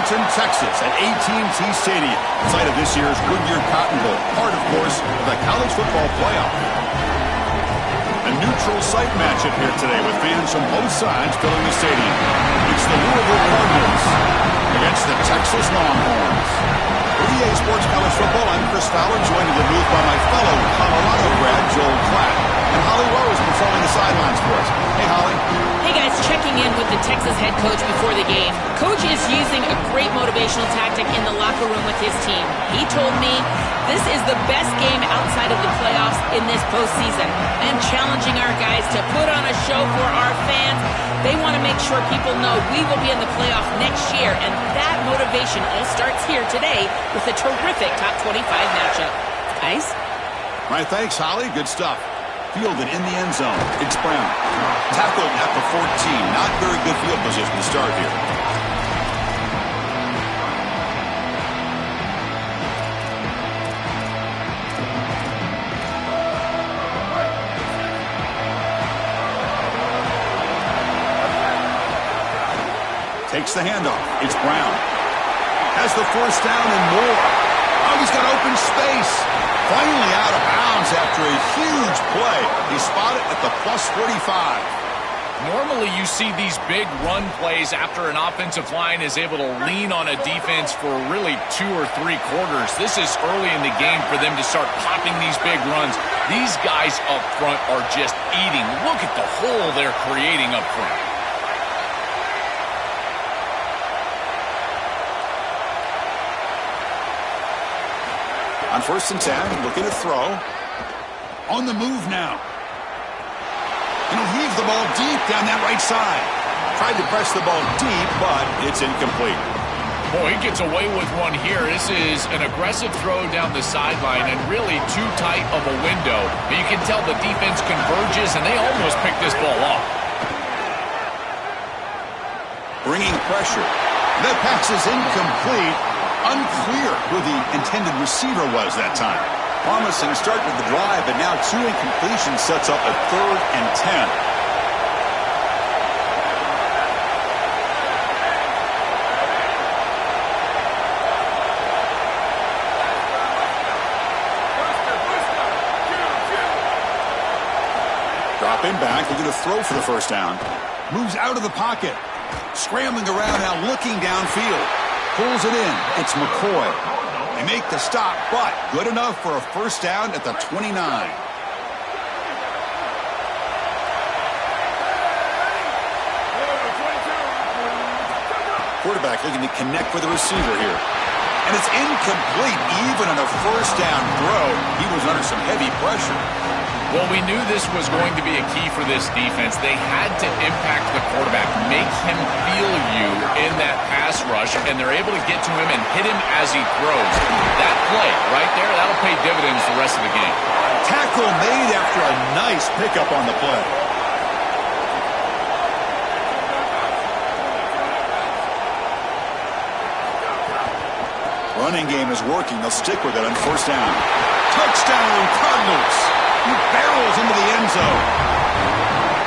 Arlington, Texas at AT&T Stadium, site of this year's Goodyear Cotton Bowl, part, of course, of the college football playoff. A neutral site matchup here today with fans from both sides filling the stadium. It's the Louisville Cardinals against the Texas Longhorns. For EA Sports College Football, I'm Chris Fowler, joined in the booth by my fellow Colorado grad, Joel Klatt, and Holly Rose patrolling the sidelines for us. Hey, Holly. Hey, guys, checking in with the Texas head coach before the game. Coach is using a great motivational tactic in the locker room with his team. He told me this is the best game outside of the playoffs in this postseason. I am challenging our guys to put on a show for our fans. They want to make sure people know we will be in the playoff next year, and that motivation all starts here today with a terrific top 25 matchup. Guys? All right, thanks, Holly. Good stuff. Fielded in the end zone. It's Brown. Tackled at the 14. Not very good field position to start here. Takes the handoff. It's Brown. Has the first down and more. Oh, he's got open space. Finally out of bounds after a huge play. He's spotted at the plus 45. Normally you see these big run plays after an offensive line is able to lean on a defense for really 2 or 3 quarters. This is early in the game for them to start popping these big runs. These guys up front are just eating. Look at the hole they're creating up front. On 1st and 10, looking to throw. On the move now. And he'll heave the ball deep down that right side. Tried to press the ball deep, but it's incomplete. Boy, he gets away with one here. This is an aggressive throw down the sideline and really too tight of a window. And you can tell the defense converges, and they almost pick this ball off. Bringing pressure. That pass is incomplete. Unclear who the intended receiver was that time. Promising start with the drive, but now 2 incompletions sets up a 3rd and 10. Dropping back, looking to throw for the first down. Moves out of the pocket. Scrambling around now, looking downfield. Pulls it in. It's McCoy. They make the stop, but good enough for a first down at the 29. Quarterback looking to connect with the receiver here. And it's incomplete, even on a first down throw. He was under some heavy pressure. Well, we knew this was going to be a key for this defense. They had to impact the quarterback, make him feel you in that pass rush, and they're able to get to him and hit him as he throws. That play right there, that'll pay dividends the rest of the game. Tackle made after a nice pickup on the play. Running game is working. They'll stick with it on 1st down. Touchdown, Cardinals! He barrels into the end zone.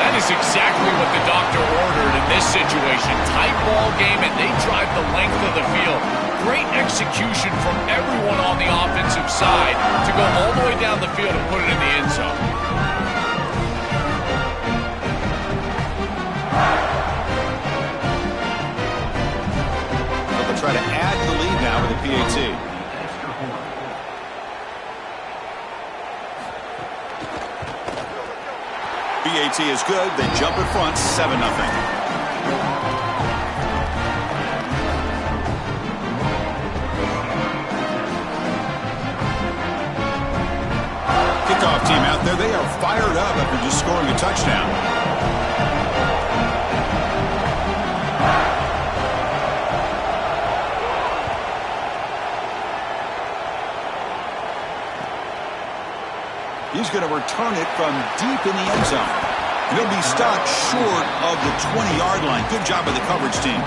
That is exactly what the doctor ordered in this situation. Tight ball game, and they drive the length of the field. Great execution from everyone on the offensive side to go all the way down the field and put it in the end zone. They'll try to add to the lead now with the PAT. PAT is good. They jump in front, 7-0. Kickoff team out there. They are fired up after just scoring a touchdown. He's going to return it from deep in the end zone. And he'll be stopped short of the 20-yard line. Good job by the coverage team.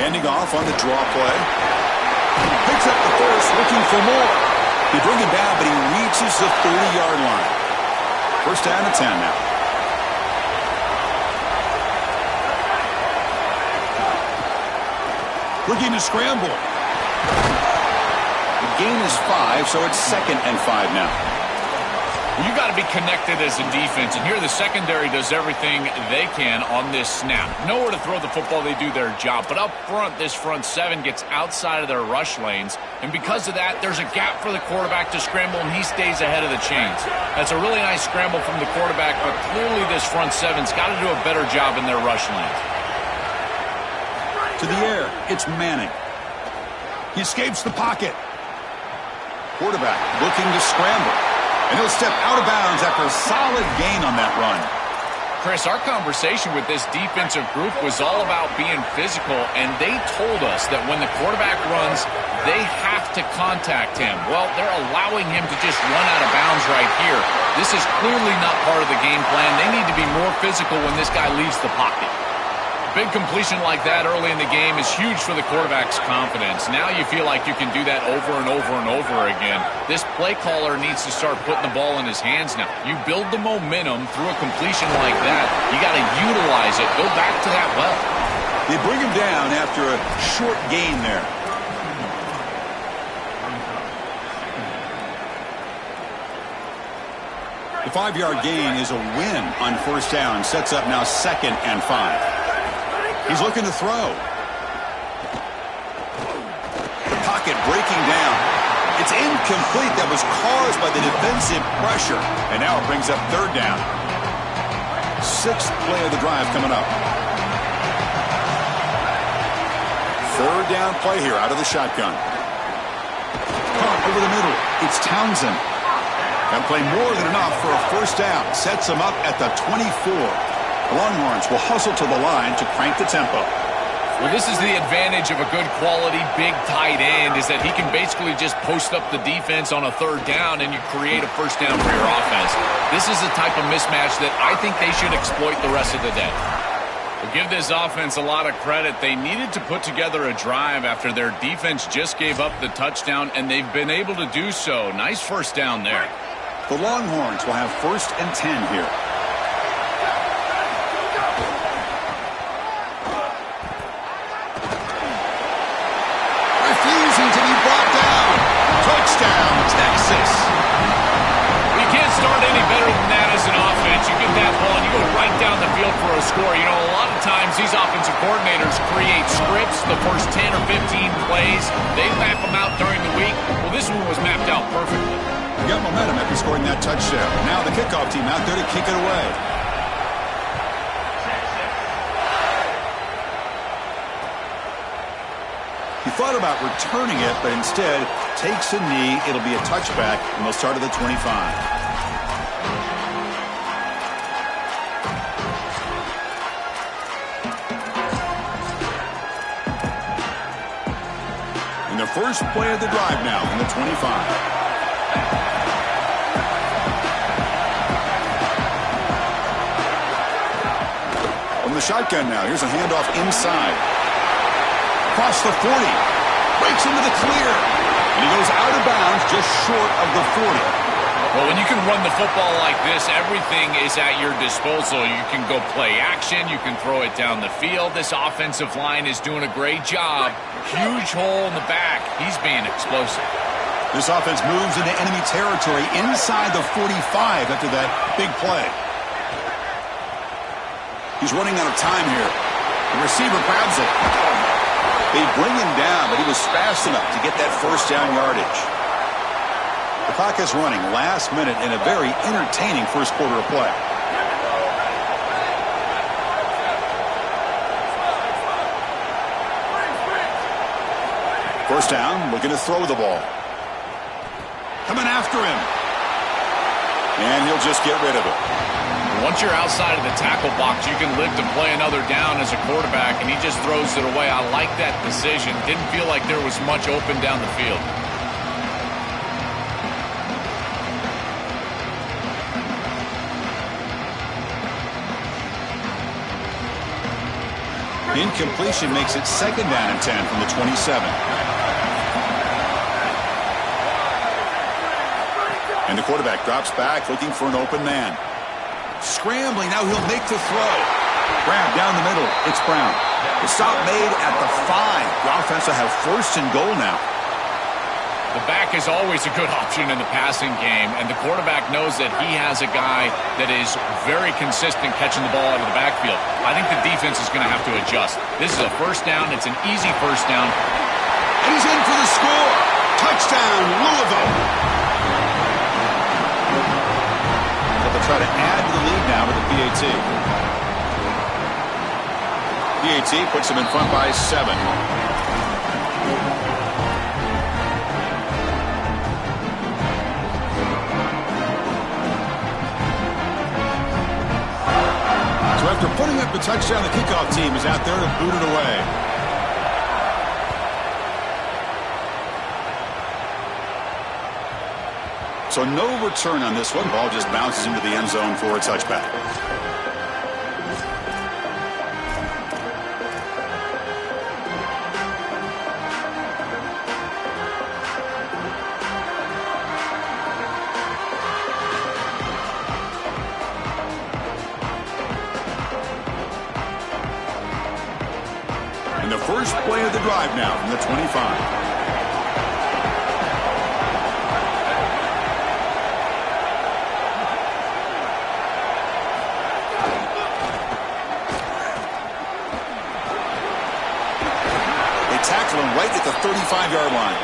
Handing off on the draw play. Picks up the first, looking for more. They bring him down, but he reaches the 30-yard line. First down and 10 now. Looking to scramble. The gain is 5, so it's 2nd and 5 now. You got to be connected as a defense, and here the secondary does everything they can on this snap. Nowhere to throw the football, they do their job. But up front, this front seven gets outside of their rush lanes, and because of that, there's a gap for the quarterback to scramble, and he stays ahead of the chains. That's a really nice scramble from the quarterback, but clearly this front seven's got to do a better job in their rush lanes. To the air, it's Manning. He escapes the pocket. Quarterback looking to scramble. And he'll step out of bounds after a solid gain on that run. Chris, our conversation with this defensive group was all about being physical, and they told us that when the quarterback runs, they have to contact him. Well, they're allowing him to just run out of bounds right here. This is clearly not part of the game plan. They need to be more physical when this guy leaves the pocket. Big completion like that early in the game is huge for the quarterback's confidence. Now you feel like you can do that over and over and over again. This play caller needs to start putting the ball in his hands now. You build the momentum through a completion like that. You got to utilize it. Go back to that well. They bring him down after a short gain there. The 5-yard gain is a win on first down. Sets up now 2nd and 5. He's looking to throw. The pocket breaking down. It's incomplete. That was caused by the defensive pressure. And now it brings up 3rd down. 6th play of the drive coming up. 3rd down play here out of the shotgun. Caught over the middle. It's Townsend. Got to play more than enough for a first down. Sets him up at the 24. The Longhorns will hustle to the line to crank the tempo. Well, this is the advantage of a good quality big tight end, is that he can basically just post up the defense on a 3rd down and you create a first down for your offense. This is the type of mismatch that I think they should exploit the rest of the day. We'll give this offense a lot of credit. They needed to put together a drive after their defense just gave up the touchdown, and they've been able to do so. Nice first down there. The Longhorns will have 1st and 10 here. Refusing to be brought down. Touchdown, Texas. You can't start any better than that as an offense. You get that ball and you go right down the field for a score. You know, a lot of times these offensive coordinators create scripts, the first 10 or 15 plays. They map them out during the week. Well, this one was mapped out perfectly. They got momentum after scoring that touchdown. Now the kickoff team out there to kick it away. He thought about returning it, but instead takes a knee. It'll be a touchback, and they'll start at the 25. And the first play of the drive now on the 25. From the shotgun now, here's a handoff inside. Across the 40. Breaks into the clear. And he goes out of bounds just short of the 40. Well, when you can run the football like this, everything is at your disposal. You can go play action. You can throw it down the field. This offensive line is doing a great job. Huge hole in the back. He's being explosive. This offense moves into enemy territory inside the 45 after that big play. He's running out of time here. The receiver grabs it. They bring him down, but he was fast enough to get that first down yardage. The clock is running last minute in a very entertaining first quarter of play. First down, looking to throw the ball. Coming after him. And he'll just get rid of it. Once you're outside of the tackle box, you can live to play another down as a quarterback, and he just throws it away. I like that decision. Didn't feel like there was much open down the field. Incompletion makes it 2nd down and 10 from the 27. And the quarterback drops back looking for an open man. Scrambling, now he'll make the throw. Grab down the middle, it's Brown. The stop made at the 5. The offense will have 1st and goal now. The back is always a good option in the passing game, and the quarterback knows that he has a guy that is very consistent catching the ball out of the backfield. I think the defense is going to have to adjust. This is a 1st down. It's an easy 1st down. And he's in for the score. Touchdown, Louisville. But they'll try to add to the lead now with the PAT. PAT puts them in front by 7. After putting up the touchdown, the kickoff team is out there to boot it away. So no return on this one. Ball just bounces into the end zone for a touchback. And the first play of the drive now from the 25. They tackle him right at the 35-yard line.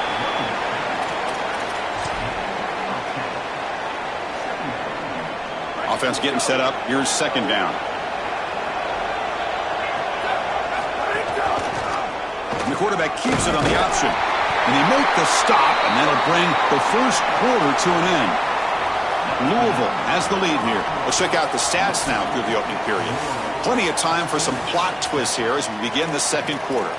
Offense getting set up. Here's 2nd down. The quarterback keeps it on the option. And they make the stop, and that'll bring the first quarter to an end. Louisville has the lead here. Let's check out the stats now through the opening period. Plenty of time for some plot twists here as we begin the 2nd quarter.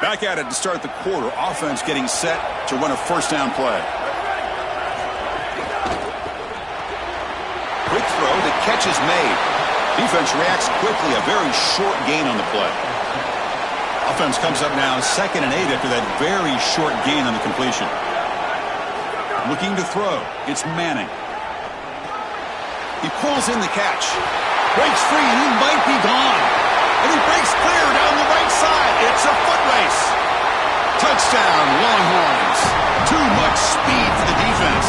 Back at it to start the quarter. Offense getting set to run a 1st down play. Quick throw. The catch is made. Defense reacts quickly. A very short gain on the play. Offense comes up now 2nd and 8 after that very short gain on the completion. Looking to throw. It's Manning. He pulls in the catch. Breaks free and he might be gone. And he breaks clear down the right side. It's a foot race. Touchdown, Longhorns. Too much speed for the defense.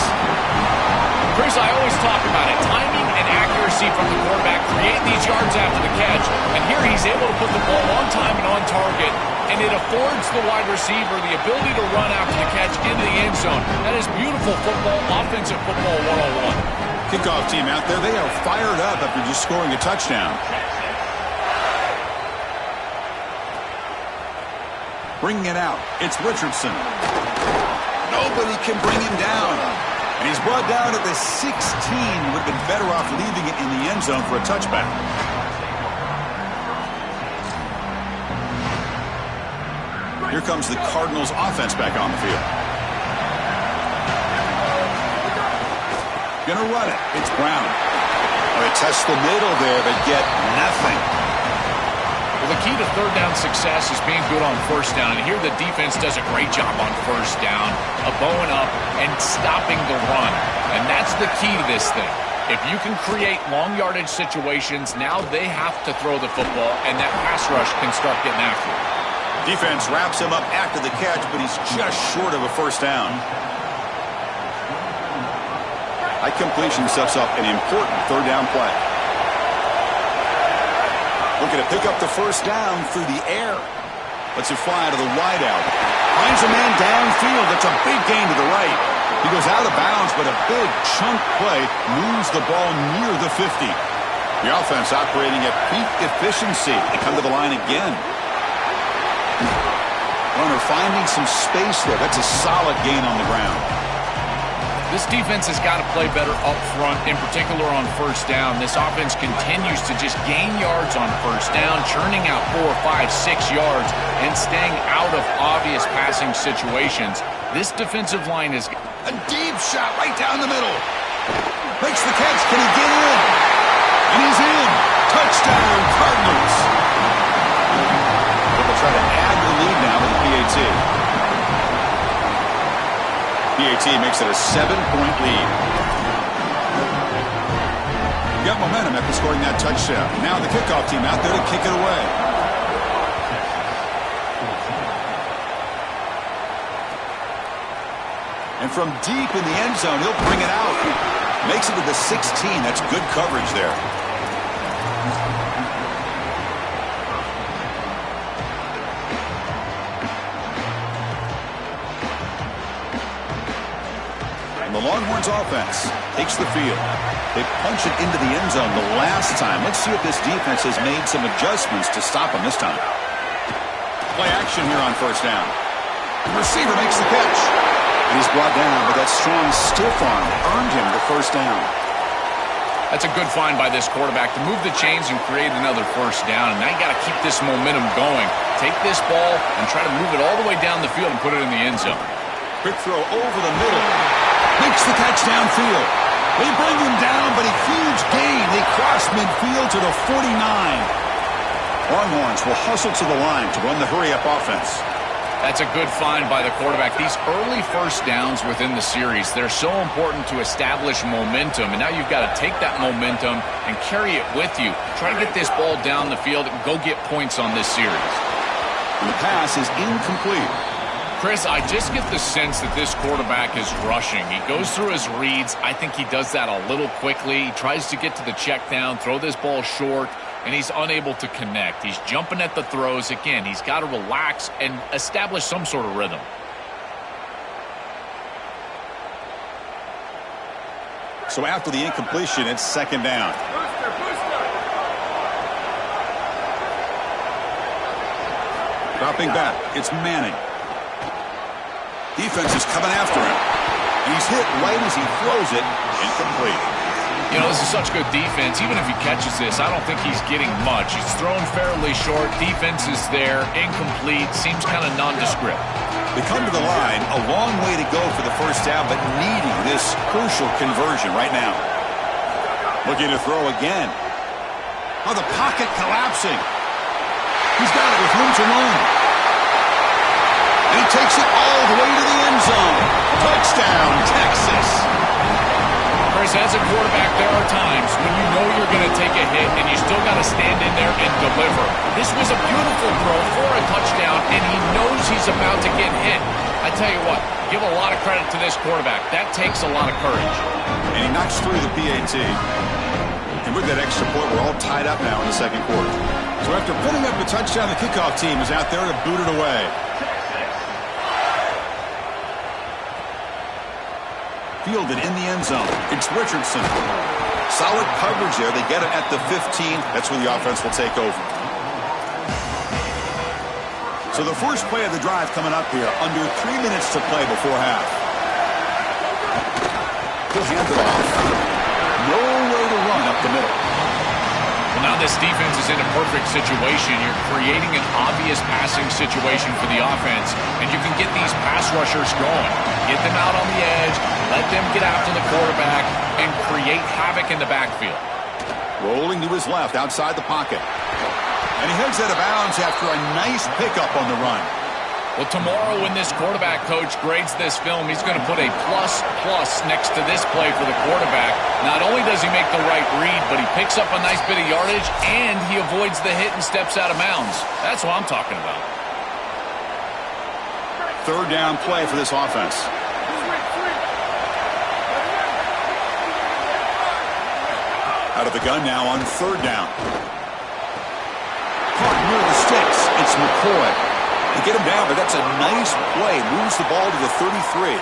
Chris, I always talk about it. Timing and accuracy from the quarterback create these yards after the catch. And here he's able to put the ball on time and on target. And it affords the wide receiver the ability to run after the catch into the end zone. That is beautiful football, offensive football 101. Kickoff team out there. They are fired up after just scoring a touchdown. Bringing it out, it's Richardson. Nobody can bring him down. And he's brought down at the 16. Would have been better off leaving it in the end zone for a touchback. Here comes the Cardinals offense back on the field. Gonna run it. It's Brown. Oh, they test the middle there, but get nothing. Well, the key to 3rd down success is being good on 1st down. And here the defense does a great job on 1st down, bowing up and stopping the run. And that's the key to this thing. If you can create long yardage situations, now they have to throw the football, and that pass rush can start getting after it. Defense wraps him up after the catch, but he's just short of a 1st down. High completion sets up an important 3rd down play. Looking to pick up the 1st down through the air. Lets it fly to the wideout. Finds a man downfield. That's a big gain to the right. He goes out of bounds, but a big chunk play moves the ball near the 50. The offense operating at peak efficiency. They come to the line again. Runner finding some space there. That's a solid gain on the ground. This defense has got to play better up front, in particular on first down. This offense continues to just gain yards on first down, churning out 4, 5, 6 yards, and staying out of obvious passing situations. This defensive line is a deep shot right down the middle. Makes the catch. Can he get in? And he's in. Touchdown, Cardinals. But they'll try to add the lead now with the PAT. PAT makes it a 7-point lead. Got momentum after scoring that touchdown. Now the kickoff team out there to kick it away. And from deep in the end zone, he'll bring it out. Makes it to the 16. That's good coverage there. And the Longhorns offense takes the field. They punch it into the end zone the last time. Let's see if this defense has made some adjustments to stop them this time. Play action here on first down. The receiver makes the catch. And he's brought down, but that strong stiff arm earned him the first down. That's a good find by this quarterback to move the chains and create another first down. And now you got to keep this momentum going. Take this ball and try to move it all the way down the field and put it in the end zone. Quick throw over the middle. Makes the catch downfield. They bring him down, but a huge gain. They cross midfield to the 49. Longhorns will hustle to the line to run the hurry-up offense. That's a good find by the quarterback. These early first downs within the series, they're so important to establish momentum. And now you've got to take that momentum and carry it with you. Try to get this ball down the field and go get points on this series. And the pass is incomplete. Chris, I just get the sense that this quarterback is rushing. He goes through his reads. I think he does that a little quickly. He tries to get to the check down, throw this ball short, and he's unable to connect. He's jumping at the throws. Again, he's got to relax and establish some sort of rhythm. So after the incompletion, it's second down. Dropping back, it's Manning. Defense is coming after him. And he's hit right as he throws it. Incomplete. You know, this is such good defense. Even if he catches this, I don't think he's getting much. He's thrown fairly short. Defense is there. Incomplete. Seems kind of nondescript. They come to the line. A long way to go for the first down, but needing this crucial conversion right now. Looking to throw again. Oh, the pocket collapsing. He's got it with room to run. And he takes it all the way to the end zone. Touchdown, Texas. Chris, as a quarterback, there are times when you know you're going to take a hit and you still got to stand in there and deliver. This was a beautiful throw for a touchdown, and he knows he's about to get hit. I tell you what, give a lot of credit to this quarterback. That takes a lot of courage. And he knocks through the PAT. And with that extra point, we're all tied up now in the second quarter. So after putting up a touchdown, the kickoff team is out there to boot it away. Fielded in the end zone. It's Richardson. Solid coverage there. They get it at the 15. That's where the offense will take over. So the first play of the drive coming up here. Under 3 minutes to play before half. He'll hand it off. Nowhere to run up the middle. Well, now this defense is in a perfect situation. You're creating an obvious passing situation for the offense, and you can get these pass rushers going. Get them out on the edge, let them get after the quarterback, and create havoc in the backfield. Rolling to his left, outside the pocket. And he heads out of bounds after a nice pickup on the run. Well, tomorrow when this quarterback coach grades this film, he's going to put a plus next to this play for the quarterback. Not only does he make the right read, but he picks up a nice bit of yardage, and he avoids the hit and steps out of bounds. That's what I'm talking about. Third down play for this offense. Out of the gun now on third down. Caught near the sticks. It's McCoy. They get him down, but that's a nice play. Moves the ball to the 33.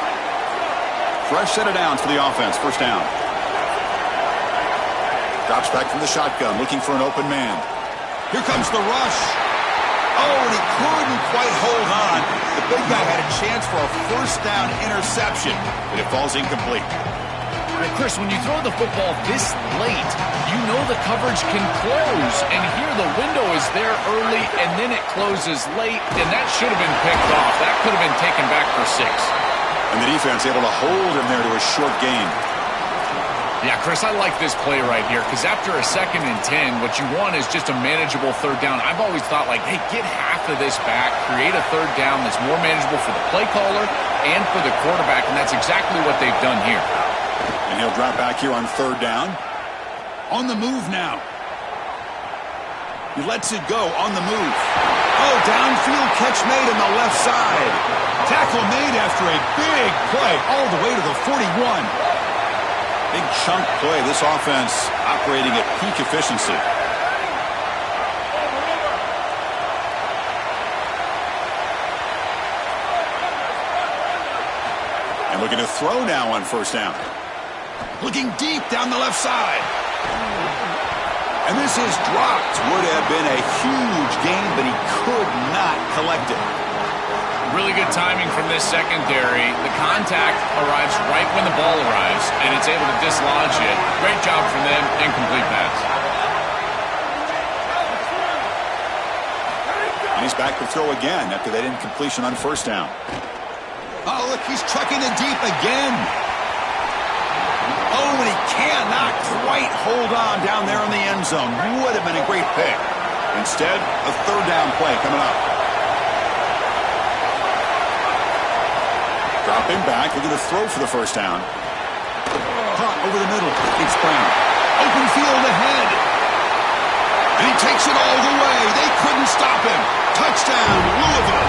Fresh set of downs for the offense. First down. Drops back from the shotgun, looking for an open man. Here comes the rush. Oh, and he couldn't quite hold on. The big guy had a chance for a first down interception, but it falls incomplete. Now, Chris, when you throw the football this late, you know the coverage can close. And here the window is there early, and then it closes late, and that should have been picked off. That could have been taken back for 6. And the defense able to hold him there to a short gain. Yeah, Chris, I like this play right here because after a 2nd and 10, what you want is just a manageable 3rd down. I've always thought, like, hey, get half of this back, create a 3rd down that's more manageable for the play caller and for the quarterback, and that's exactly what they've done here. And he'll drop back here on 3rd down. On the move now. He lets it go on the move. Oh, downfield catch made on the left side. Tackle made after a big play all the way to the 41. Big chunk play. This offense operating at peak efficiency. And looking to throw now on 1st down. Looking deep down the left side. And this is dropped. Would have been a huge gain, but he could not collect it. Really good timing from this secondary. The contact arrives right when the ball arrives, and it's able to dislodge it. Great job from them. Incomplete pass. And he's back to throw again after that incompletion on 1st down. Oh, look, he's trucking it deep again. Oh, and he cannot quite hold on down there in the end zone. Would have been a great pick. Instead, a 3rd down play coming up. Dropping back, looking to throw for the 1st down. Caught over the middle. It's Brown. Open field ahead. And he takes it all the way. They couldn't stop him. Touchdown, Louisville.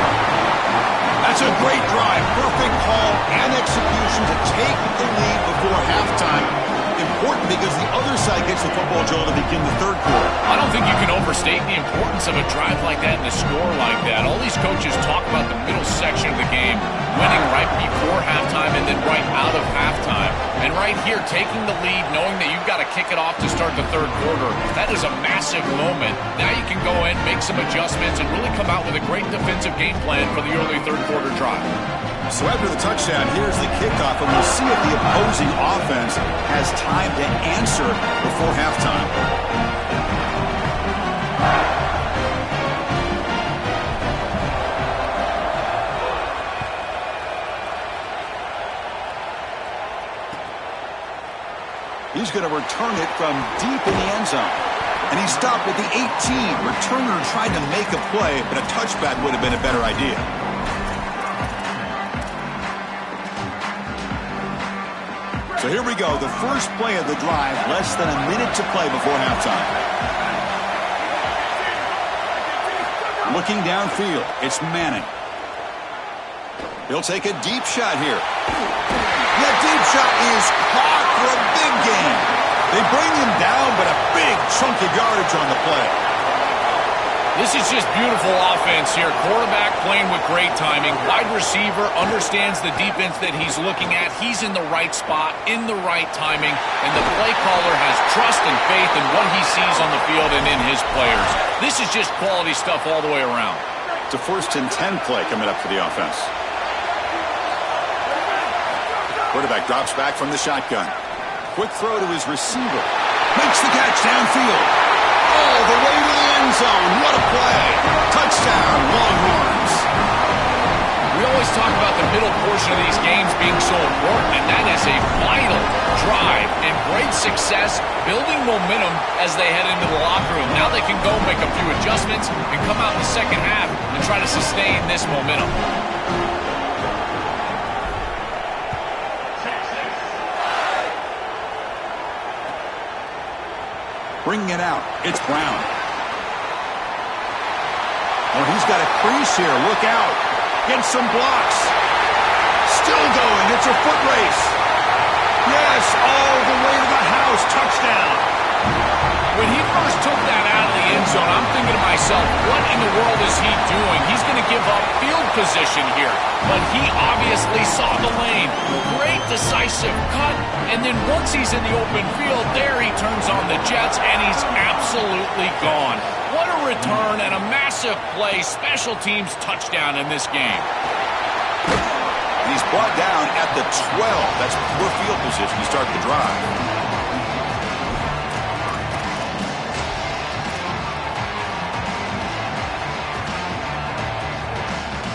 That's a great drive. Perfect call and execution to take the lead before halftime. Important because the other side gets the football, Joel, to begin the 3rd quarter. I don't think you can overstate the importance of a drive like that and a score like that. All these coaches talk about the middle section of the game, winning right before halftime and then right out of halftime. And right here, taking the lead, knowing that you've got to kick it off to start the 3rd quarter, that is a massive moment. Now you can go in, make some adjustments, and really come out with a great defensive game plan for the early 3rd quarter drive. So after the touchdown, here's the kickoff, and we'll see if the opposing offense has time to answer before halftime. He's going to return it from deep in the end zone. And he stopped at the 18. Returner tried to make a play, but a touchback would have been a better idea. So here we go, the first play of the drive, less than a minute to play before halftime. Looking downfield, it's Madden. He'll take a deep shot here. That deep shot is caught for a big gain. They bring him down, but a big chunk of yardage on the play. This is just beautiful offense here. Quarterback playing with great timing. Wide receiver understands the defense that he's looking at. He's in the right spot, in the right timing, and the play caller has trust and faith in what he sees on the field and in his players. This is just quality stuff all the way around. It's a 1st and 10 play coming up for the offense. Quarterback drops back from the shotgun. Quick throw to his receiver. Makes the catch downfield. All the way to the end zone. What a play. Touchdown, Longhorns. We always talk about the middle portion of these games being so important, and that is a vital drive and great success, building momentum as they head into the locker room. Now they can go make a few adjustments and come out in the 2nd half and try to sustain this momentum. Bringing it out. It's Brown. Oh, he's got a crease here. Look out. Get some blocks. Still going. It's a foot race. Yes, all the way to the house. Touchdown. When he first took that out of the end zone, I'm thinking to myself, what in the world is he doing? He's going to give up field position here. But he obviously saw the lane. Great decisive cut. And then once he's in the open field, there he turns on the jets, and he's absolutely completely gone. What a return and a massive play, special teams touchdown in this game. And he's brought down at the 12. That's poor field position to start the drive.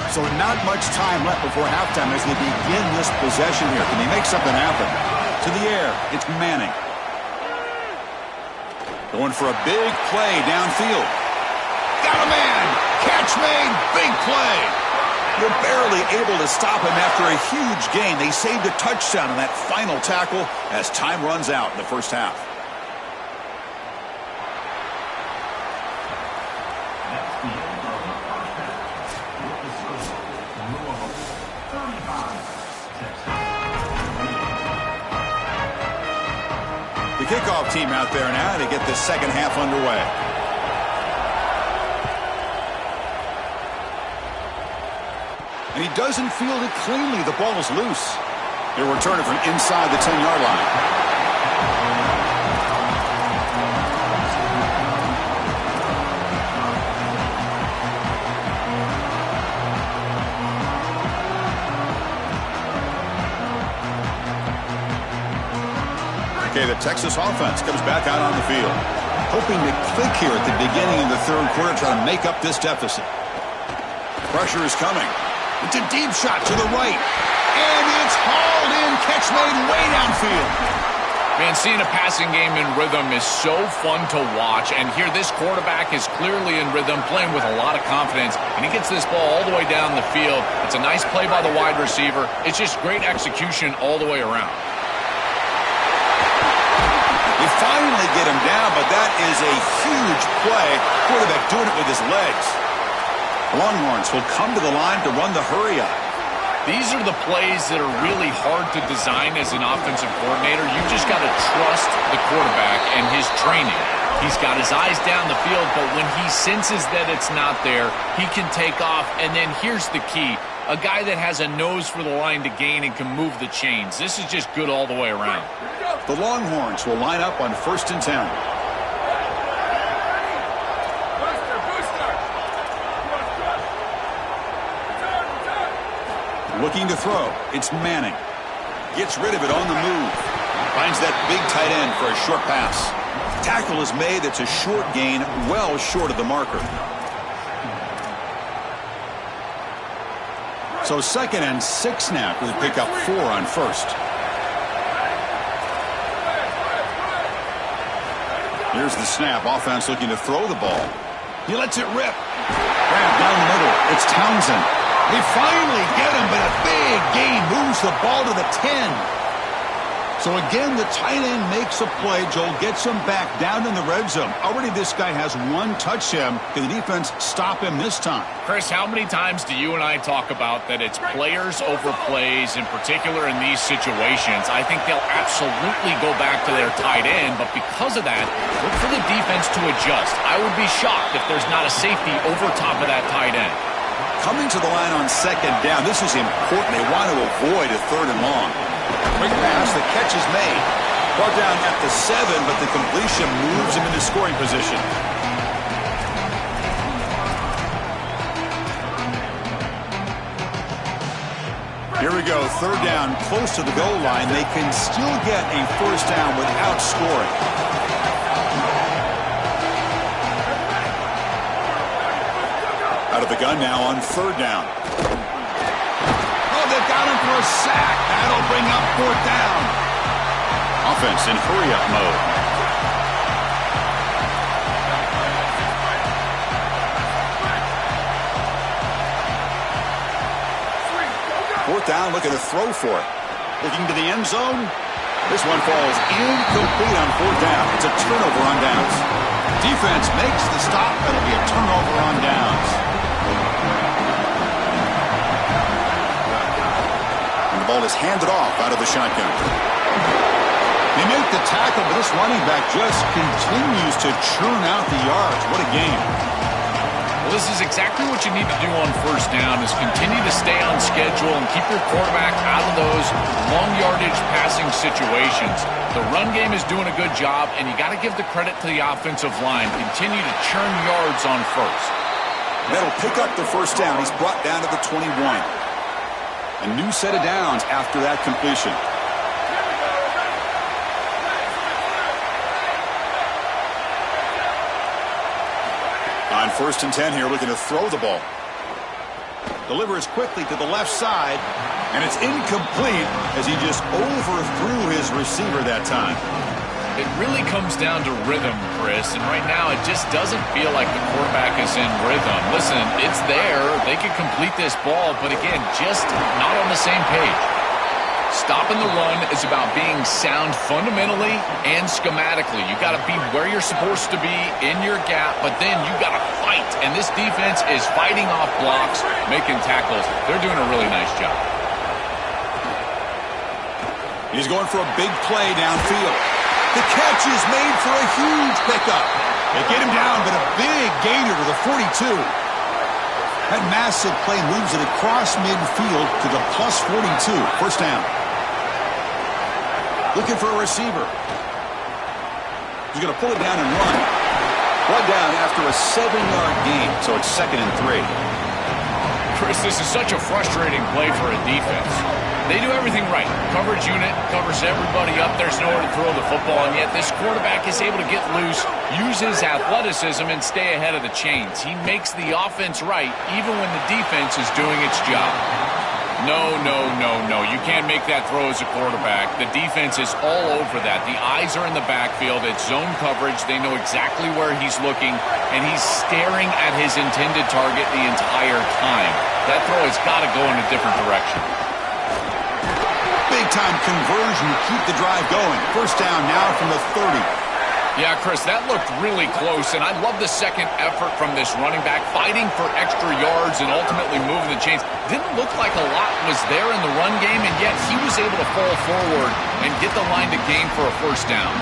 So not much time left before halftime as they begin this possession here. Can he make something happen? To the air, it's Manning. Going for a big play downfield. Got a man! Catch made! Big play! They're barely able to stop him after a huge gain. They saved a touchdown in that final tackle as time runs out in the first half. The kickoff team out there now to get this second half underway. And he doesn't field it cleanly. The ball is loose. He'll return it from inside the 10-yard line. Okay, the Texas offense comes back out on the field, hoping to click here at the beginning of the third quarter, trying to make up this deficit. Pressure is coming. It's a deep shot to the right, and it's hauled in. Catch made way downfield. Man, seeing a passing game in rhythm is so fun to watch, and here this quarterback is clearly in rhythm, playing with a lot of confidence, and he gets this ball all the way down the field. It's a nice play by the wide receiver. It's just great execution all the way around. They finally get him down, but that is a huge play. Quarterback doing it with his legs. Longhorns will come to the line to run the hurry up. These are the plays that are really hard to design as an offensive coordinator. You just got to trust the quarterback and his training. He's got his eyes down the field, but when he senses that it's not there, he can take off. And then here's the key. A guy that has a nose for the line to gain and can move the chains. This is just good all the way around. The Longhorns will line up on 1st and 10. Looking to throw. It's Manning. Gets rid of it on the move. Finds that big tight end for a short pass. Tackle is made. It's a short gain, well short of the marker. So 2nd and 6 now for the pickup 4 on 1st. Here's the snap. Offense looking to throw the ball. He lets it rip. Grab down the middle. It's Townsend. They finally get him, but a big gain moves the ball to the 10. So again, the tight end makes a play. Joel gets him back down in the red zone. Already this guy has one touchdown. Can the defense stop him this time? Chris, how many times do you and I talk about that it's players over plays, in particular in these situations? I think they'll absolutely go back to their tight end, but because of that, look for the defense to adjust. I would be shocked if there's not a safety over top of that tight end. Coming to the line on 2nd down, this is important. They want to avoid a 3rd and long. Quick pass, the catch is made. Brought down at the 7, but the completion moves him into scoring position. Here we go, 3rd down, close to the goal line. They can still get a 1st down without scoring. Out of the gun now on 3rd down. Oh, they've got him for a sack. That'll bring up 4th down. Offense in hurry-up mode. Fourth down, looking to throw for it. Looking to the end zone. This one falls incomplete on 4th down. It's a turnover on downs. Defense makes the stop. That'll be a turnover on downs. And the ball is handed off out of the shotgun. They make the tackle, but this running back just continues to churn out the yards. What a game. Well, this is exactly what you need to do on first down is continue to stay on schedule and keep your quarterback out of those long yardage passing situations. The run game is doing a good job, and you got to give the credit to the offensive line. Continue to churn yards on first. That'll pick up the first down. He's brought down to the 21. A new set of downs after that completion. On 1st and 10 here, looking to throw the ball. Delivers quickly to the left side, and it's incomplete as he just overthrew his receiver that time. It really comes down to rhythm, Chris, and right now it just doesn't feel like the quarterback is in rhythm. Listen, it's there. They could complete this ball, but again, just not on the same page. Stopping the run is about being sound fundamentally and schematically. You got to be where you're supposed to be in your gap, but then you got to fight. And this defense is fighting off blocks, making tackles. They're doing a really nice job. He's going for a big play downfield. The catch is made for a huge pickup. They get him down, but a big gainer to the 42. That massive play moves it across midfield to the plus 42. First down. Looking for a receiver. He's going to pull it down and run. One down after a 7-yard gain, so it's 2nd and 3. Chris, this is such a frustrating play for a defense. They do everything right. Coverage unit covers everybody up. There's nowhere to throw the football, and yet this quarterback is able to get loose, use his athleticism, and stay ahead of the chains. He makes the offense right, even when the defense is doing its job. No. You can't make that throw as a quarterback. The defense is all over that. The eyes are in the backfield. It's zone coverage. They know exactly where he's looking, and he's staring at his intended target the entire time. That throw has got to go in a different direction. Big-time conversion to keep the drive going. First down now from the 30. Yeah, Chris, that looked really close, and I love the second effort from this running back, fighting for extra yards and ultimately moving the chains. Didn't look like a lot was there in the run game, and yet he was able to fall forward and get the line to gain for a first down.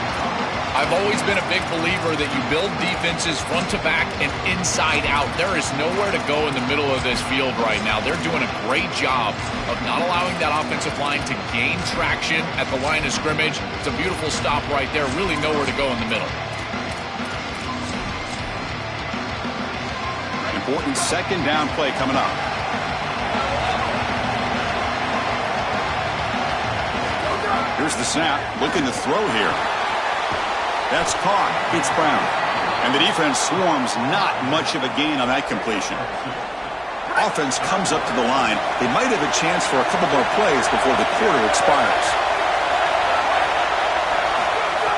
I've always been a big believer that you build defenses front to back and inside out. There is nowhere to go in the middle of this field right now. They're doing a great job of not allowing that offensive line to gain traction at the line of scrimmage. It's a beautiful stop right there. Really nowhere to go in the middle. Important 2nd down play coming up. Here's the snap. Looking to throw here. That's caught. It's Brown. And the defense swarms. Not much of a gain on that completion. Offense comes up to the line. They might have a chance for a couple more plays before the quarter expires.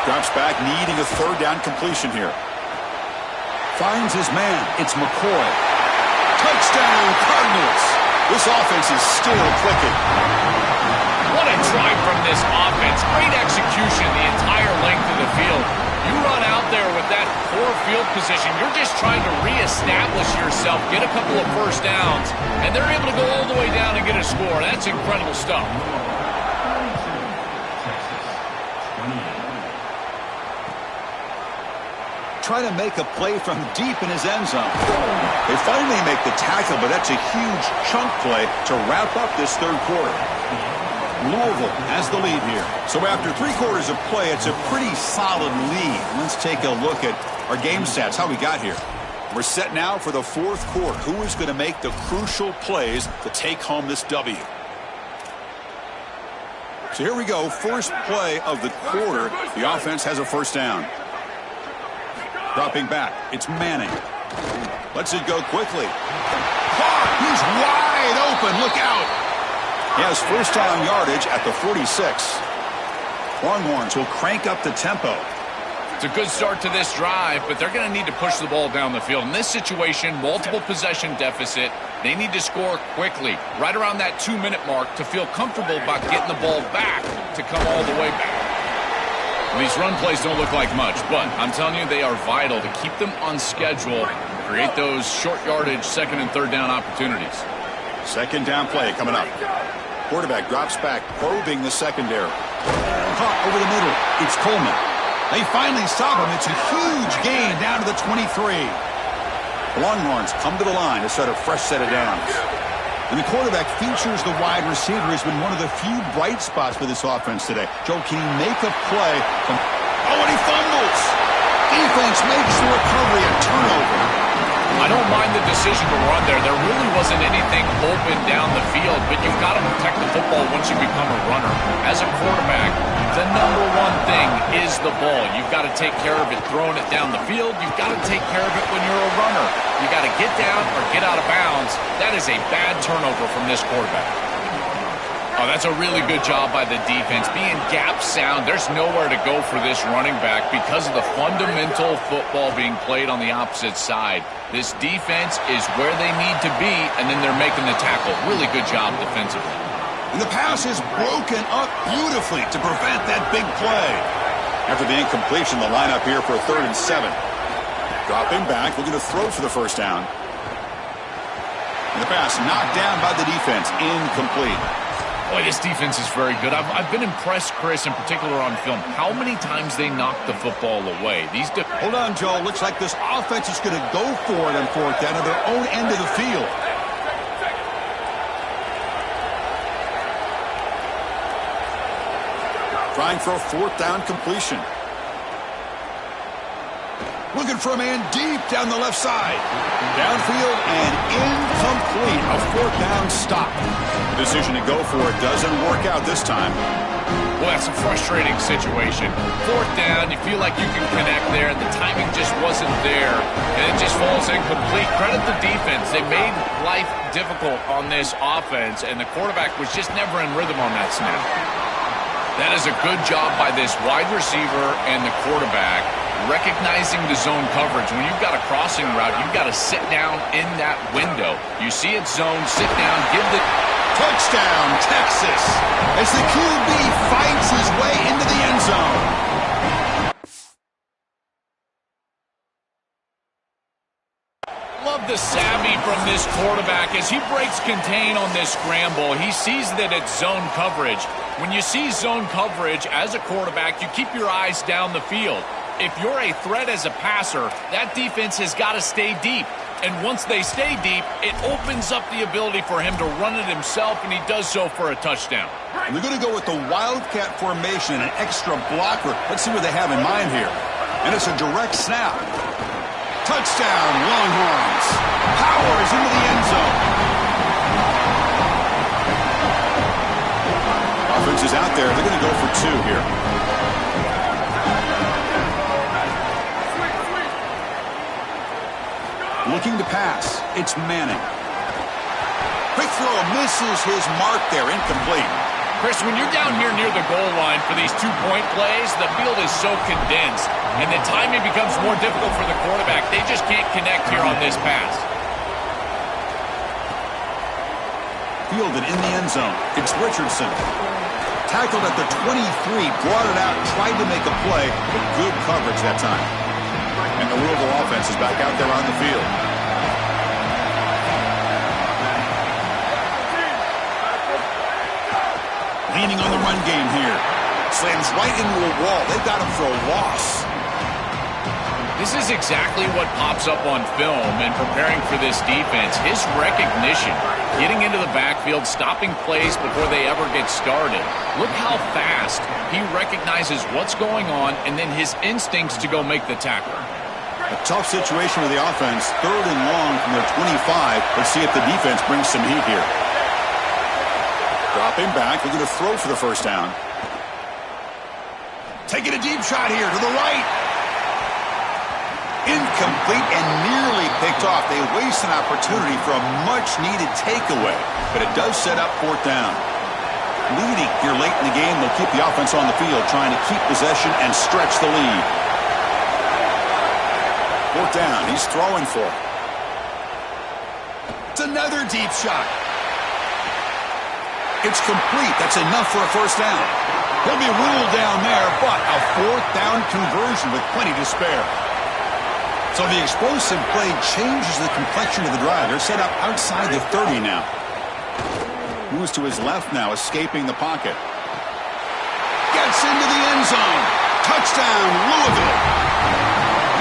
Drops back, needing a 3rd down completion here. Finds his man. It's McCoy. Touchdown, Cardinals. This offense is still clicking. What a drive from this offense. Great execution the entire length of the field. You run out there with that poor field position. You're just trying to reestablish yourself, get a couple of first downs, and they're able to go all the way down and get a score. That's incredible stuff. Trying to make a play from deep in his end zone. They finally make the tackle, but that's a huge chunk play to wrap up this 3rd quarter. Louisville has the lead here. So after 3 quarters of play, it's a pretty solid lead. Let's take a look at our game stats, how we got here. We're set now for the 4th quarter. Who is going to make the crucial plays to take home this W? So here we go. First play of the quarter. The offense has a first down. Dropping back. It's Manning. Lets it go quickly. He's wide open. Look out. He has first down yardage at the 46. Longhorns will crank up the tempo. It's a good start to this drive, but they're going to need to push the ball down the field. In this situation, multiple possession deficit. They need to score quickly, right around that 2-minute mark, to feel comfortable about getting the ball back to come all the way back. These run plays don't look like much, but I'm telling you, they are vital to keep them on schedule, create those short yardage 2nd and 3rd down opportunities. 2nd down play coming up. Quarterback drops back, probing the secondary. Caught over the middle. It's Coleman. They finally stop him. It's a huge gain down to the 23. Longhorns come to the line to set a fresh set of downs. And the quarterback features the wide receiver has been one of the few bright spots for this offense today. Joe, can he make a play? Oh, and he fumbles! Defense makes the recovery a turnover. I don't mind the decision to run there. There really wasn't anything open down the field, but you've got to protect the football once you become a runner. As a quarterback, the number one thing is the ball. You've got to take care of it throwing it down the field. You've got to take care of it when you're a runner. You got to get down or get out of bounds. That is a bad turnover from this quarterback. Oh, that's a really good job by the defense. Being gap sound, there's nowhere to go for this running back because of the fundamental football being played on the opposite side. This defense is where they need to be, and then they're making the tackle. Really good job defensively. And the pass is broken up beautifully to prevent that big play. After the incompletion, the lineup here for a 3rd and 7. Dropping back, looking to throw for the first down. And the pass knocked down by the defense, incomplete. Boy, this defense is very good. I've been impressed, Chris, in particular on film, how many times they knock the football away. Hold on, Joe. Looks like this offense is going to go for it on 4th down at their own end of the field. Trying for a 4th down completion. Looking for a man deep down the left side. Downfield and incomplete. A 4th down stop. The decision to go for it doesn't work out this time. Well, that's a frustrating situation. 4th down, you feel like you can connect there, and the timing just wasn't there, and it just falls incomplete. Credit the defense. They made life difficult on this offense, and the quarterback was just never in rhythm on that snap. That is a good job by this wide receiver and the quarterback, recognizing the zone coverage. When you've got a crossing route, you've got to sit down in that window. You see it zone, sit down, give the... Touchdown, Texas, as the QB fights his way into the end zone. Love the savvy from this quarterback as he breaks contain on this scramble. He sees that it's zone coverage. When you see zone coverage as a quarterback, you keep your eyes down the field. If you're a threat as a passer, that defense has got to stay deep. And once they stay deep, it opens up the ability for him to run it himself, and he does so for a touchdown. And they're going to go with the Wildcat formation, an extra blocker. Let's see what they have in mind here. And it's a direct snap. Touchdown, Longhorns. Powers into the end zone. Offense is out there. They're going to go for 2 here. Looking to pass. It's Manning. Quick throw misses his mark there. Incomplete. Chris, when you're down here near the goal line for these 2-point plays, the field is so condensed, and the timing becomes more difficult for the quarterback. They just can't connect here on this pass. Fielded in the end zone. It's Richardson. Tackled at the 23, brought it out, tried to make a play, but good coverage that time. And the Louisville offense is back out there on the field. Leaning on the run game here. Slams right into a wall. They got him for a loss. This is exactly what pops up on film in preparing for this defense. His recognition, getting into the backfield, stopping plays before they ever get started. Look how fast he recognizes what's going on and then his instincts to go make the tackle. A tough situation with the offense. 3rd and long from their 25. Let's see if the defense brings some heat here. Dropping back. They're going to throw for the first down. Taking a deep shot here to the right. Incomplete and nearly picked off. They waste an opportunity for a much-needed takeaway, but it does set up 4th down. Leading here late in the game, they'll keep the offense on the field, trying to keep possession and stretch the lead. 4th down, he's throwing for it. It's another deep shot. It's complete. That's enough for a first down. He'll be ruled down there, but a 4th down conversion with plenty to spare. So the explosive play changes the complexion of the drive. They're set up outside the 30 now. Moves to his left now, escaping the pocket. Gets into the end zone. Touchdown, Louisville.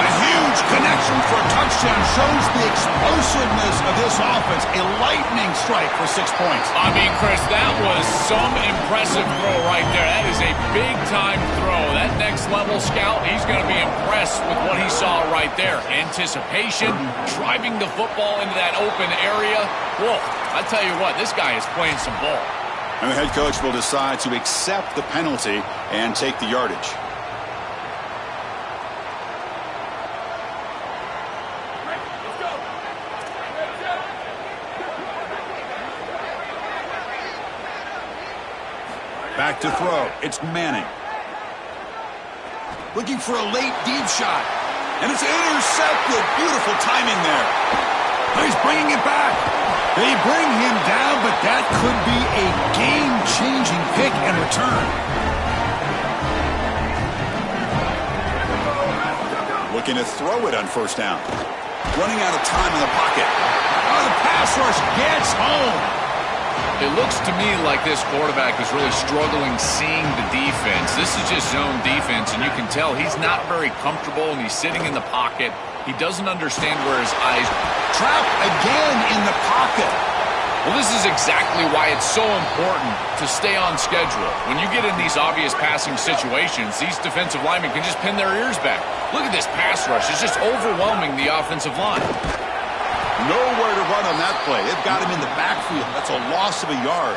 A huge connection for a touchdown. touchdown shows the explosiveness of this offense. A lightning strike for 6 points. I mean, Chris, that was some impressive throw right there. That is a big-time throw. That next-level scout, he's going to be impressed with what he saw right there. Anticipation, driving the football into that open area. Whoa, I tell you what, this guy is playing some ball. And the head coach will decide to accept the penalty and take the yardage. Back to throw. It's Manning. Looking for a late deep shot. And it's intercepted. Beautiful timing there. He's bringing it back. They bring him down, but that could be a game-changing pick and return. Looking to throw it on first down. Running out of time in the pocket. Oh, the pass rush gets home. It looks to me like this quarterback is really struggling seeing the defense. This is just zone defense, and you can tell he's not very comfortable, and he's sitting in the pocket. He doesn't understand where his eyes... Trapped again in the pocket. Well, this is exactly why it's so important to stay on schedule. When you get in these obvious passing situations, these defensive linemen can just pin their ears back. Look at this pass rush. It's just overwhelming the offensive line. Nowhere to run on that play. They've got him in the backfield. That's a loss of a yard.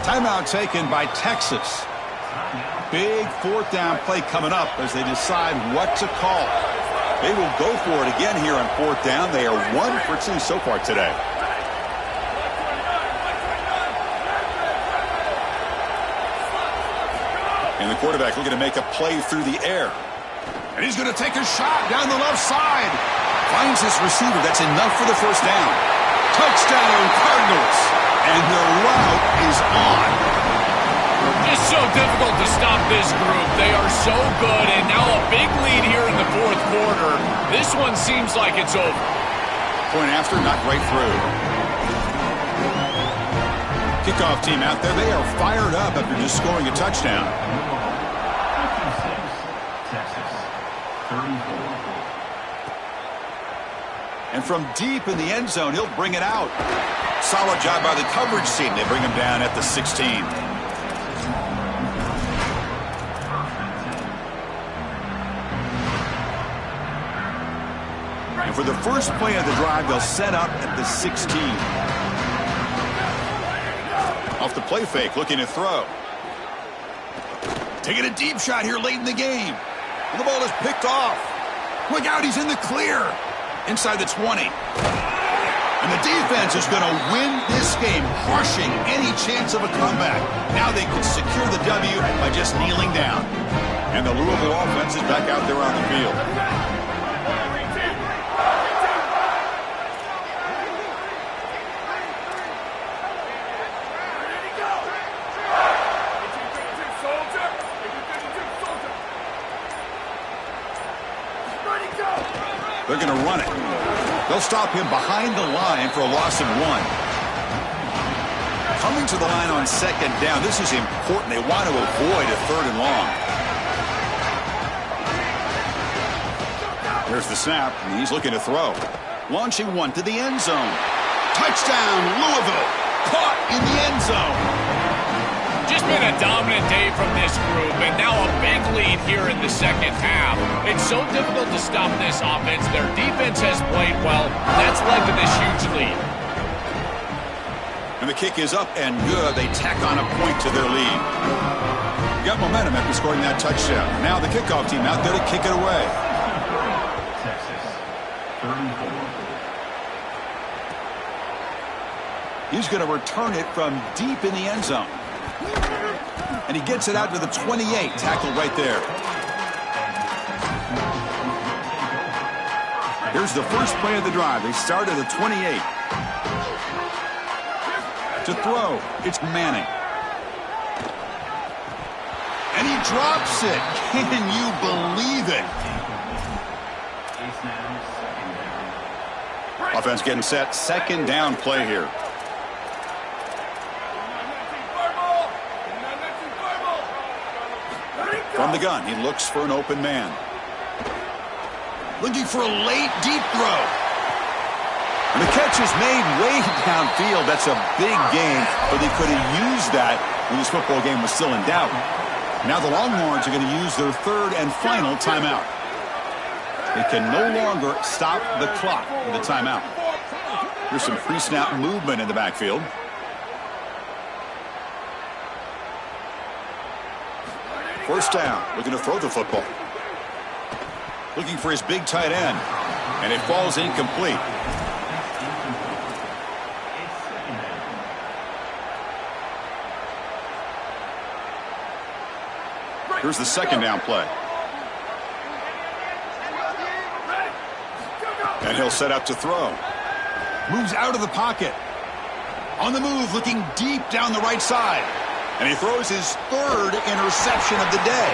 Timeout taken by Texas. Big fourth down play coming up as they decide what to call. They will go for it again here on fourth down. They are 1 for 2 so far today. And the quarterback looking to make a play through the air. And he's going to take a shot down the left side. Finds his receiver. That's enough for the first down. Touchdown, Cardinals. And the route is on. Just so difficult to stop this group. They are so good, and now a big lead here in the fourth quarter. This one seems like it's over. Point after, not right through. Kickoff team out there. They are fired up after just scoring a touchdown. Texas, 34. And from deep in the end zone, he'll bring it out. Solid job by the coverage team. They bring him down at the 16. And for the first play of the drive, they'll set up at the 16. Off the play fake, looking to throw. Taking a deep shot here late in the game. And the ball is picked off. Look out, he's in the clear. Inside the 20. And the defense is going to win this game, crushing any chance of a comeback. Now they can secure the W by just kneeling down. And the Louisville offense is back out there on the field. They're going to run it. They'll stop him behind the line for a loss of 1. Coming to the line on second down. This is important. They want to avoid a 3rd and long. There's the snap, and he's looking to throw. Launching one to the end zone. Touchdown, Louisville. Caught in the end zone. Just been a dominant day from this group, and now a big lead here in the second half. It's so difficult to stop this offense. Their defense has played well. That's led to this huge lead. And the kick is up and good. They tack on a point to their lead. Got momentum after scoring that touchdown. Now the kickoff team out there to kick it away. Texas, 34. He's going to return it from deep in the end zone. And he gets it out to the 28. Tackled right there. Here's the first play of the drive. They start at the 28. To throw, it's Manning. And he drops it. Can you believe it? Offense getting set. Second down play here. From the gun, he looks for an open man. Looking for a late, deep throw. And the catch is made way downfield. That's a big gain, but they could have used that when this football game was still in doubt. Now the Longhorns are going to use their third and final timeout. They can no longer stop the clock with a timeout. Here's some pre-snap movement in the backfield. First down, looking to throw the football. Looking for his big tight end, and it falls incomplete. Here's the second down play. And he'll set up to throw. Moves out of the pocket. On the move, looking deep down the right side. And he throws his third interception of the day.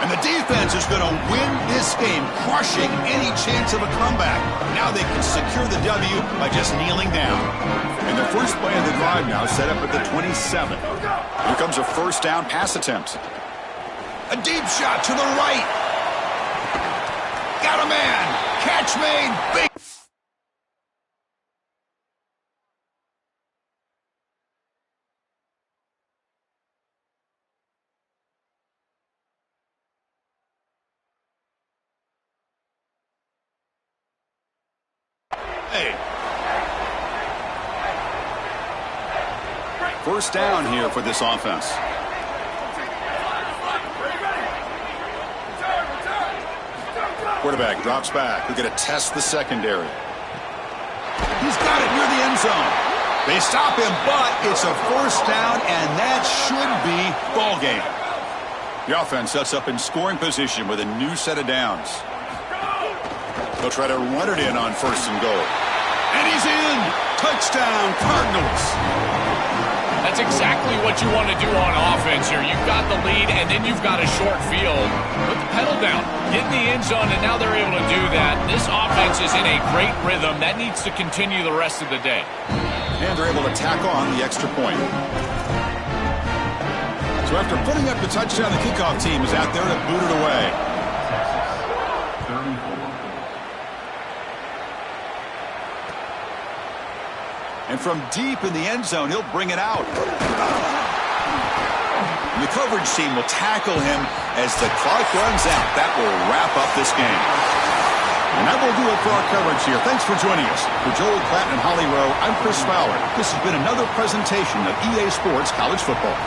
And the defense is going to win this game, crushing any chance of a comeback. Now they can secure the W by just kneeling down. And the first play of the drive now set up at the 27. Here comes a first down pass attempt. A deep shot to the right. Got a man. Catch made. Big. Hey. First down here for this offense. Quarterback drops back. We're going to test the secondary. He's got it near the end zone. They stop him, but it's a first down, and that should be ball game. The offense sets up in scoring position with a new set of downs. They'll try to run it in on first and goal. And he's in. Touchdown, Cardinals. That's exactly what you want to do on offense here. You've got the lead, and then you've got a short field. Put the pedal down, get in the end zone, and now they're able to do that. This offense is in a great rhythm. That needs to continue the rest of the day. And they're able to tack on the extra point. So after putting up the touchdown, the kickoff team is out there to boot it away. Texas, 34. And from deep in the end zone, he'll bring it out. And the coverage team will tackle him as the clock runs out. That will wrap up this game. And that will do it for our coverage here. Thanks for joining us. For Joel Platt and Holly Rowe, I'm Chris Fowler. This has been another presentation of EA Sports College Football.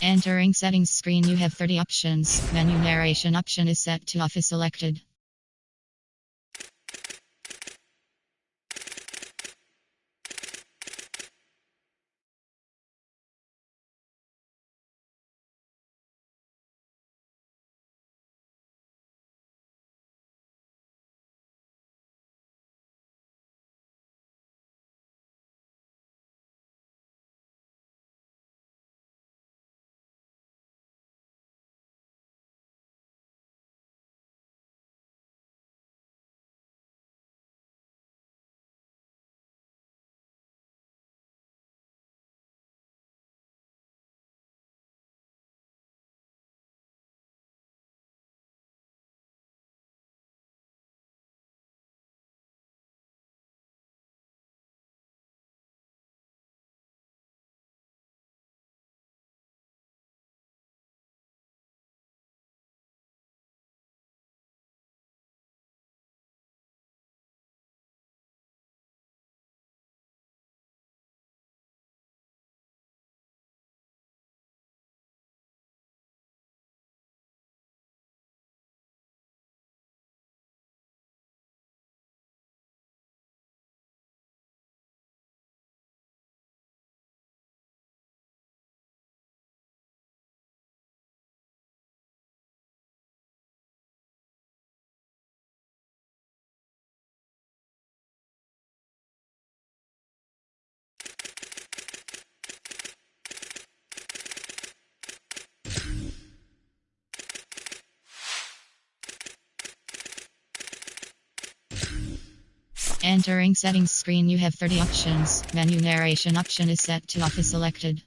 Entering settings screen, you have 30 options. Menu narration option is set to off is selected. Entering settings screen, you have 30 options. Menu narration option is set to off is selected.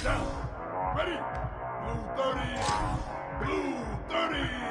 Down. Ready. Blue 30. Blue 30.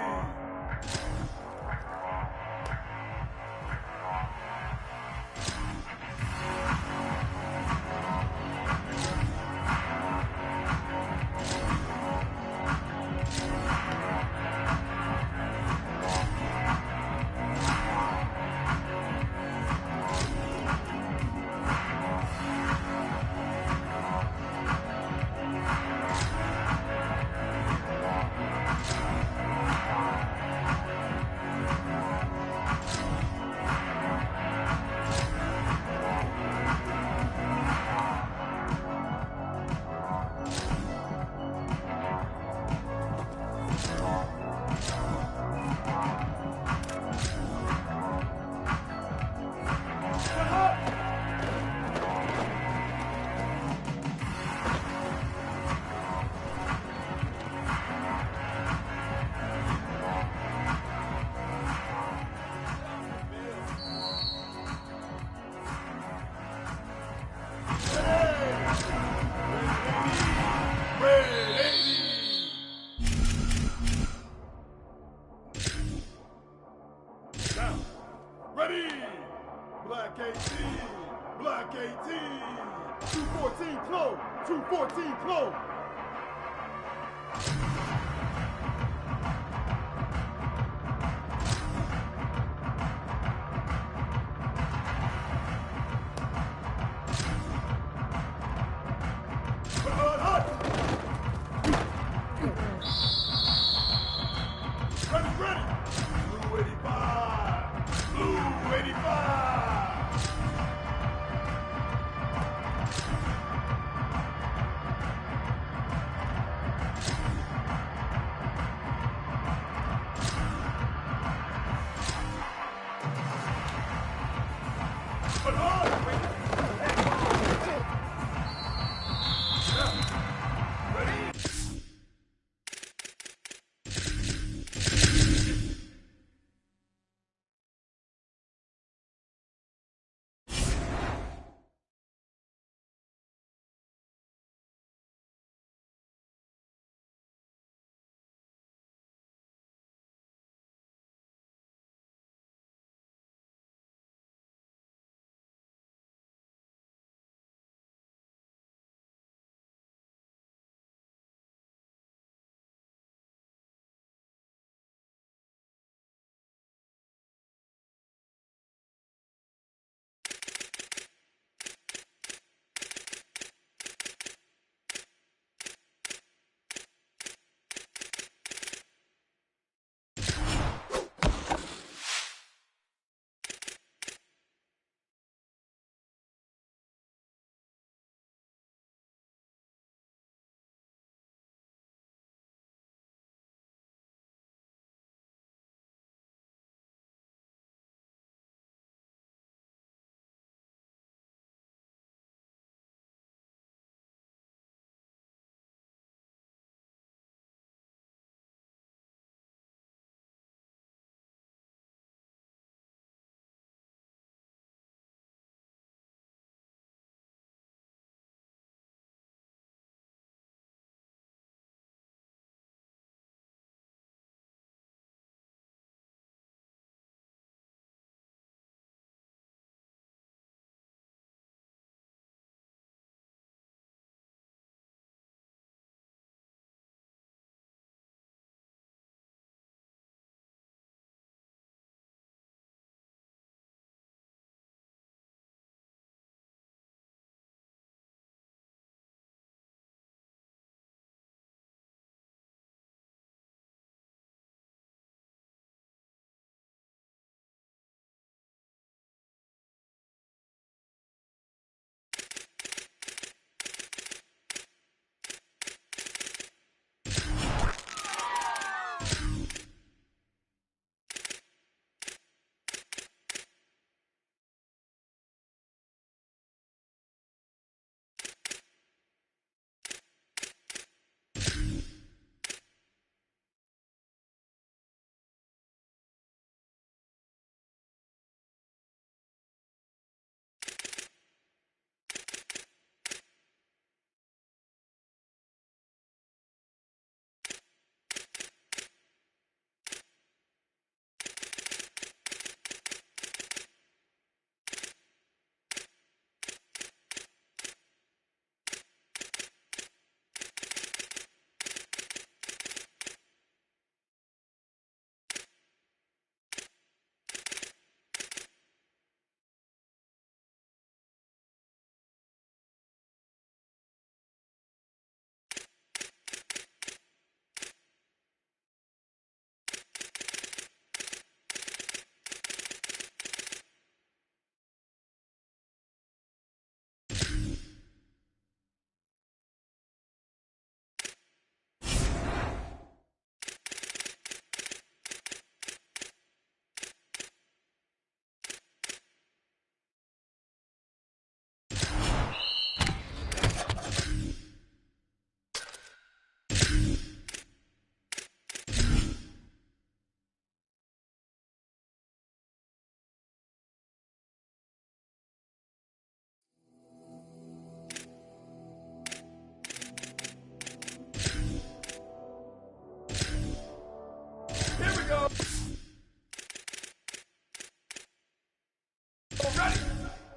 Ready! Black 18! Black 18! 214 close! 214 close! Ready! Blue 85! Blue 85!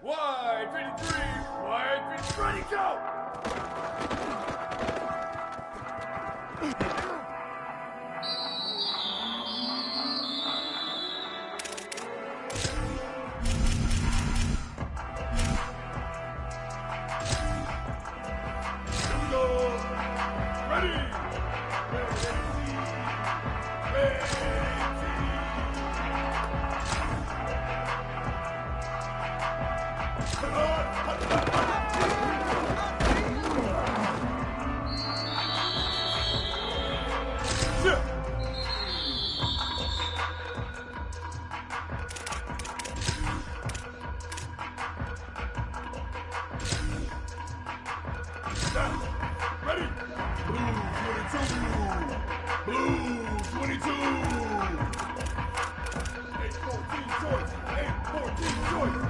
Wide 53. Wide 53. Ready, go. Ready? Blue 22. 8-14 choice. 8-14 choice.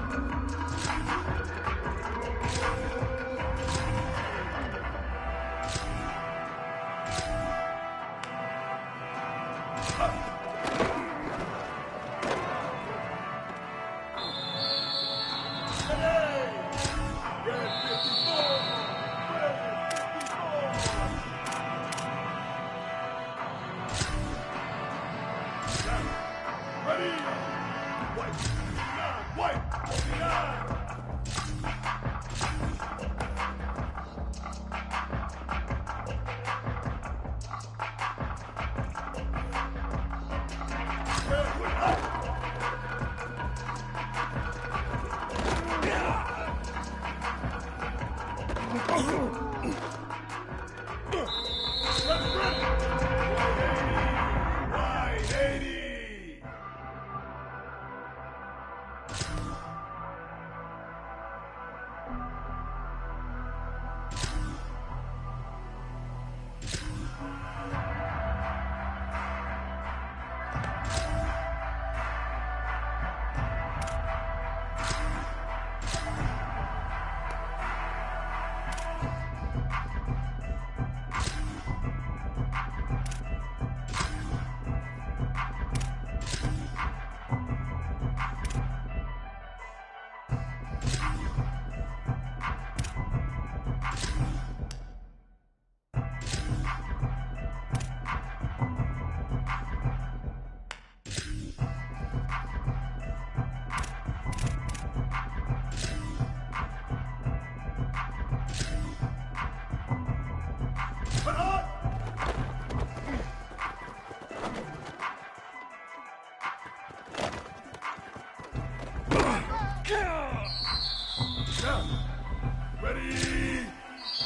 Ready?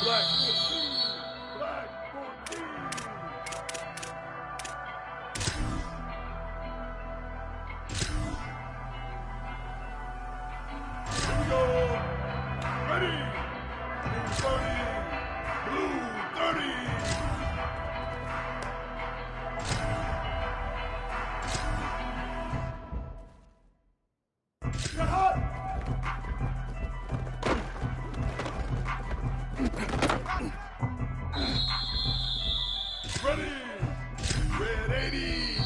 Black 14. Black 14. Here we go. Ready? Blue 30. Blue 30. Get hot! Ready! Red 80!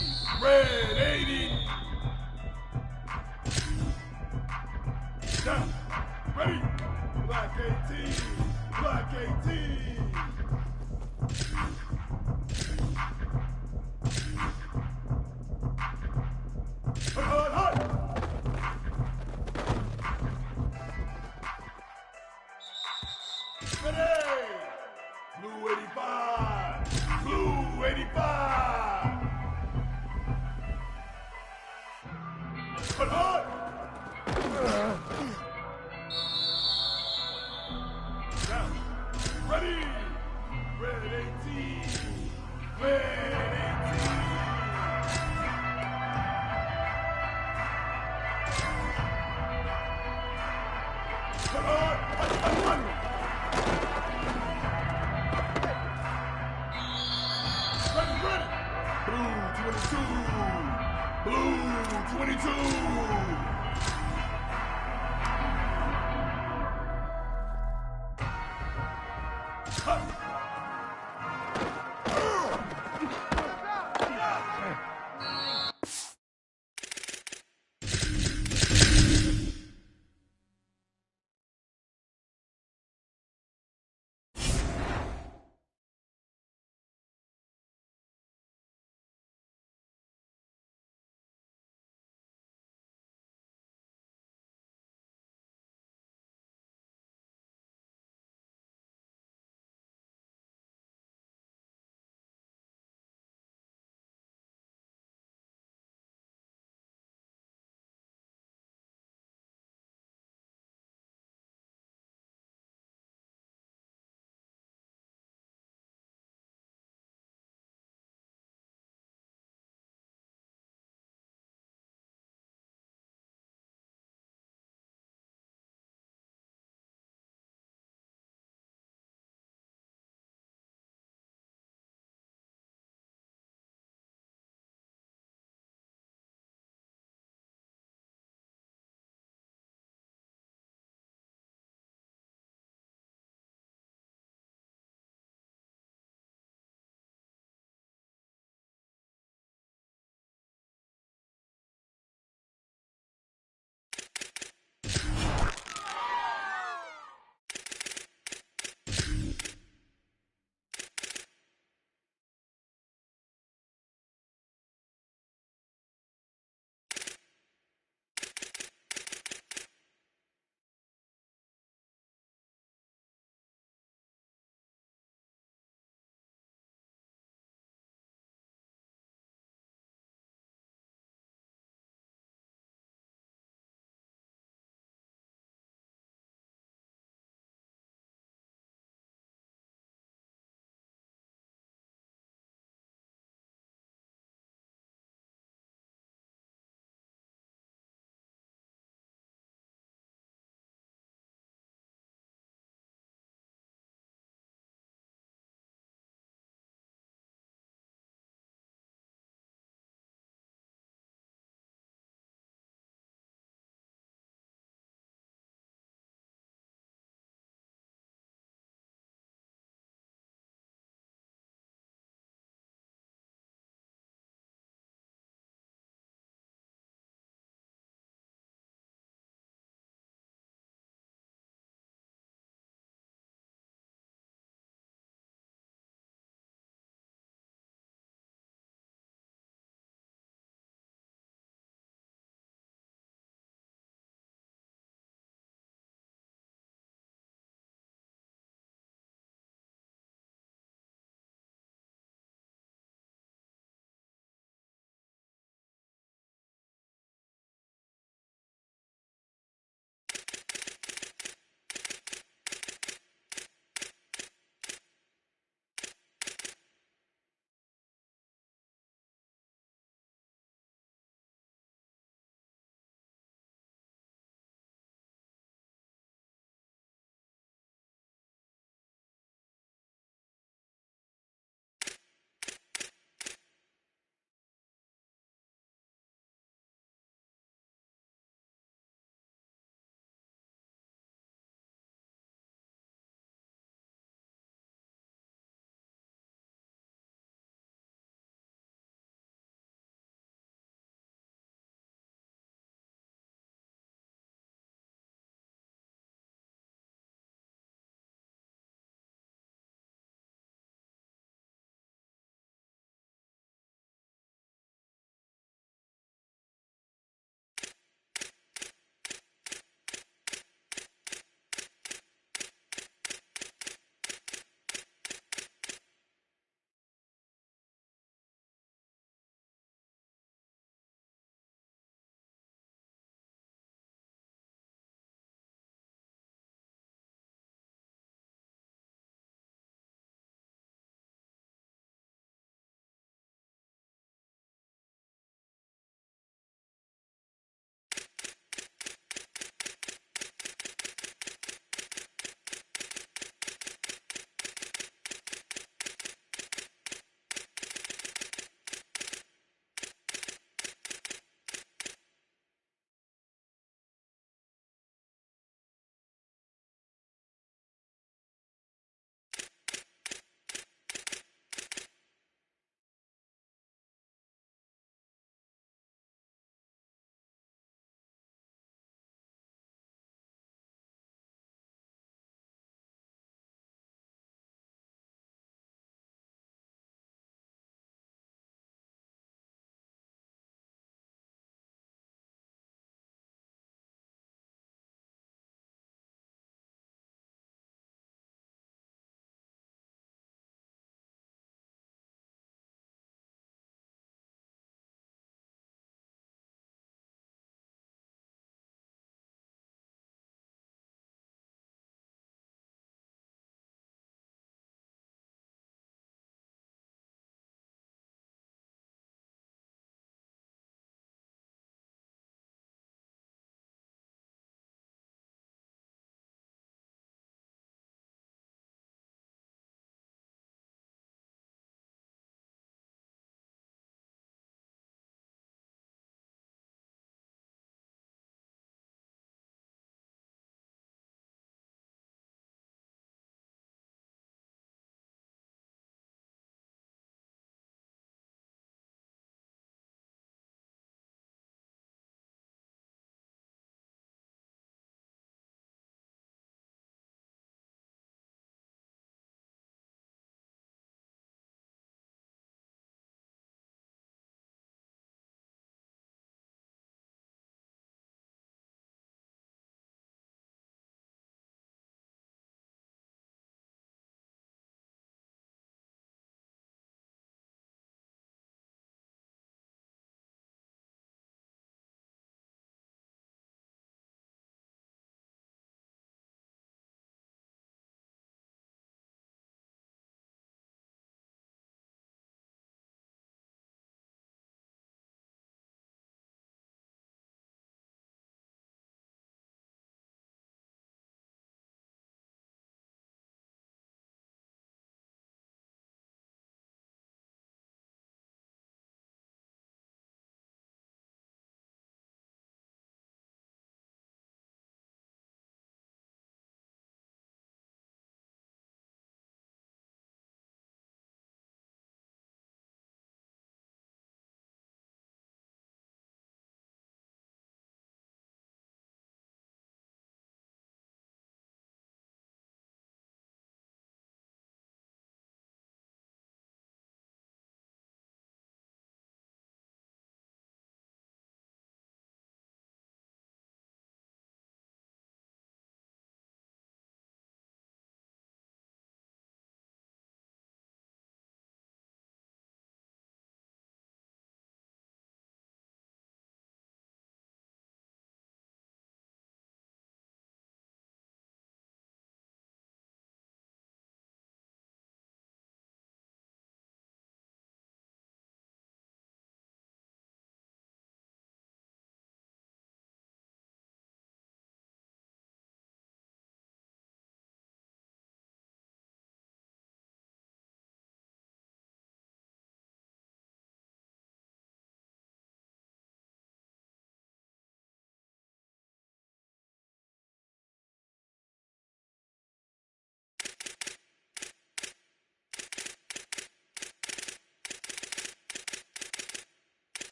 Red 80! Down! Ready! Black 18! Black 18! Hot, hot, hot! Ready! Blue 85! Blue 85! Hot, hot! Down. Ready! Red 18! Red 18! Hot, hot, hot, hot, hot! Blue 22! Huh.